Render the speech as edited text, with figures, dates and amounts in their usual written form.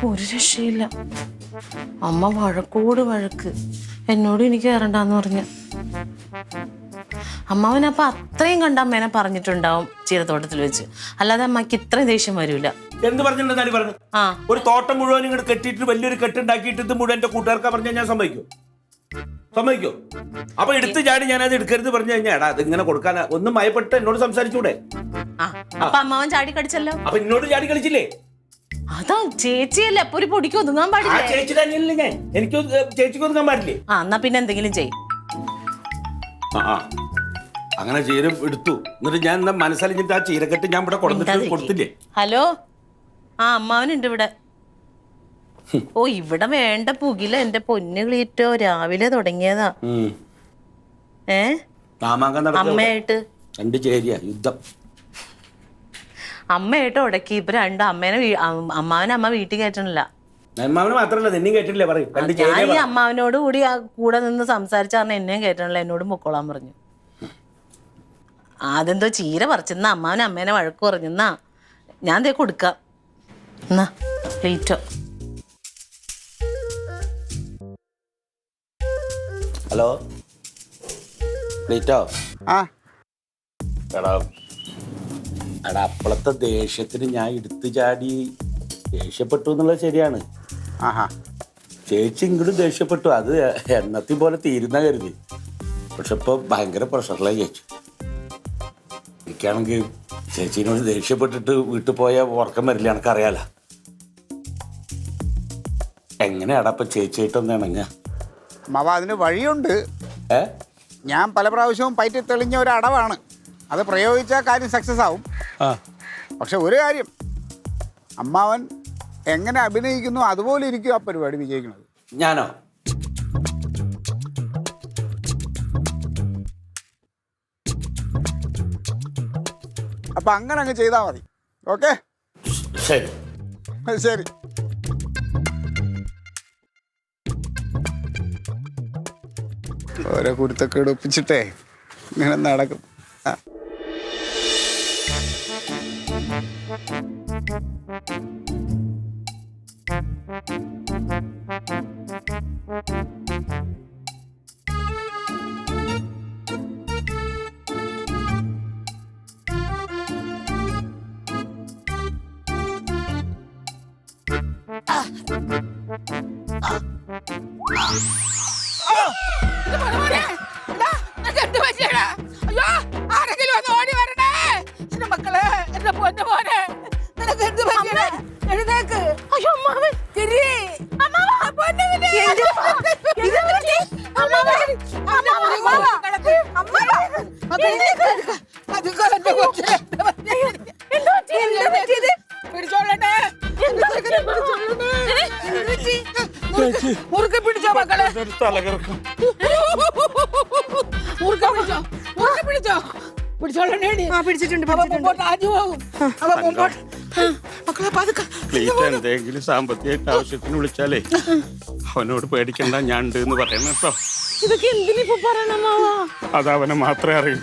ഒരു രക്ഷയില്ല. അമ്മ വഴക്കോട് വഴക്ക്. എന്നോട് എനിക്ക് കയറണ്ടെന്ന് പറഞ്ഞു. അമ്മാവനപ്പൊ അത്രയും കണ്ട അമ്മേനെ പറഞ്ഞിട്ടുണ്ടാവും ചീരത്തോട്ടത്തിൽ വെച്ച്. അല്ലാതെ അമ്മക്ക് ഇത്രയും ദേഷ്യം വരൂല. എന്ത് പറഞ്ഞിട്ടുണ്ടെന്നാണ് പറഞ്ഞു? ഒരു തോട്ടം മുഴുവൻ ഇങ്ങോട്ട് കെട്ടിയിട്ട് വലിയൊരു കെട്ടുണ്ടാക്കിയിട്ട് ഇത് മുഴുവൻ എന്റെ കൂട്ടുകാർക്ക് പറഞ്ഞാൽ ഞാൻ സമ്മതിക്കോ? അപ്പൊ എടുത്ത് ചാടി ഞാൻ അത് എടുക്കരുത് പറഞ്ഞു കഴിഞ്ഞാൽ എടാ അത് ഇങ്ങനെ കൊടുക്കാൻ ഒന്നും മയപ്പെട്ട് എന്നോട് സംസാരിച്ചൂടെ? അപ്പൊ അമ്മാവൻ ചാടി കടിച്ചല്ലോ. അപ്പൊ എന്നോട് ചാടി കളിച്ചില്ലേ? അതാ ചേച്ചിയല്ലേ, അപ്പൊ ഒരു പൊടിക്ക് ഒതുങ്ങാൻ പാടില്ല. ചേച്ചി തന്നെയല്ലേ ഞാൻ, എനിക്ക് ചേച്ചിക്ക് ഒതുങ്ങാൻ പാടില്ലേ? എന്നാ പിന്നെ എന്തെങ്കിലും ചെയ്യും. അങ്ങനെ ചീര എടുത്തു. എന്നിട്ട് ഞാൻ എന്താ മനസ്സലിഞ്ഞിട്ട് ആ ചീരക്കെട്ട് ഞാൻ ഇവിടെ കൊടുത്തില്ലേ? ഹലോ, അമ്മാവനുണ്ട് ഇവിടെ. ഓ, ഇവിടെ വേണ്ട പുകില എന്റെ പൊന്നു ക്ലീറ്റോ, രാവിലെ തുടങ്ങിയതാ. അമ്മയായിട്ട് രണ്ട് ചേരിയാ യുദ്ധം. അമ്മയായിട്ട് ഉടക്കി. ഇപ്പൊ രണ്ട് അമ്മേനെ അമ്മാവനെ അമ്മ വീട്ടിൽ കയറ്റണില്ല. അമ്മാവന് മാത്രല്ല നിന്നെയും കേട്ടില്ലേ പറയും. ഞാൻ ഈ അമ്മാവനോട് കൂടി കൂടെ നിന്ന് സംസാരിച്ച പറഞ്ഞ എന്നെയും കേട്ടണില്ല, എന്നോടും പൊക്കോളാൻ പറഞ്ഞു. അതെന്തോ ചീര പറിച്ചെന്നാ അമ്മാവനെ അമ്മേനെ വഴക്ക് പറഞ്ഞെന്നാ. ഞാൻ ദേ കൊടുക്കാം. എന്നാ ക്ലീറ്റോ. ഹലോ ക്ലീറ്റോ. എടാ അപ്പോഴത്തെ ദേഷ്യത്തിന് ഞാൻ എടുത്തു ചാടി ദേഷ്യപ്പെട്ടു എന്നുള്ളത് ശരിയാണ്. ചേച്ചി ഇങ്ങോട്ട് ദേഷ്യപ്പെട്ടു, അത് എന്നത്തെ പോലെ തീരുന്ന കരുതി. പക്ഷെ ഇപ്പൊ ഭയങ്കര പ്രഷറിലായി ചേച്ചി. എനിക്കാണെങ്കിൽ ചേച്ചീനോട് ദേഷ്യപ്പെട്ടിട്ട് വീട്ടിൽ പോയ ഉറക്കം വരില്ല, എനിക്കറിയാലോ. എങ്ങനെയാടാ ഇപ്പൊ ചേച്ചിയായിട്ടൊന്ന് ഇണങ്ങ? മാവ അതിന് വഴിയുണ്ട്. ഞാൻ പല പ്രാവശ്യവും പയറ്റി തെളിഞ്ഞ ഒരു അടവാണ്. അത് പ്രയോഗിച്ചാൽ കാര്യം സക്സസ് ആവും. പക്ഷെ ഒരു കാര്യം, അമ്മാവൻ എങ്ങനെ അഭിനയിക്കുന്നു അതുപോലെ ഇരിക്കും ആ പരിപാടി വിജയിക്കുന്നത്. ഞാനോ? അപ്പൊ അങ്ങനെ അങ്ങ് ചെയ്താൽ മതി. ഓക്കെ, ശരി ശരി. ഓരോ കുരുത്തൊക്കെ ഒപ്പിച്ചിട്ടേ ഇങ്ങനെ നടക്കും. മുറുക്കെ പിടിച്ചോ മക്കളെ, എന്തെങ്കിലും സാമ്പത്തിക ആവശ്യത്തിന് വിളിച്ചാലേ അവനോട് പേടിക്കണ്ട, ഞാൻ ഉണ്ട് എന്ന് പറയണം കേട്ടോ. ഇതൊക്കെ എന്തിനിപ്പോ പറയണമാവാ? അതവനെ മാത്രമേ അറിയൂ.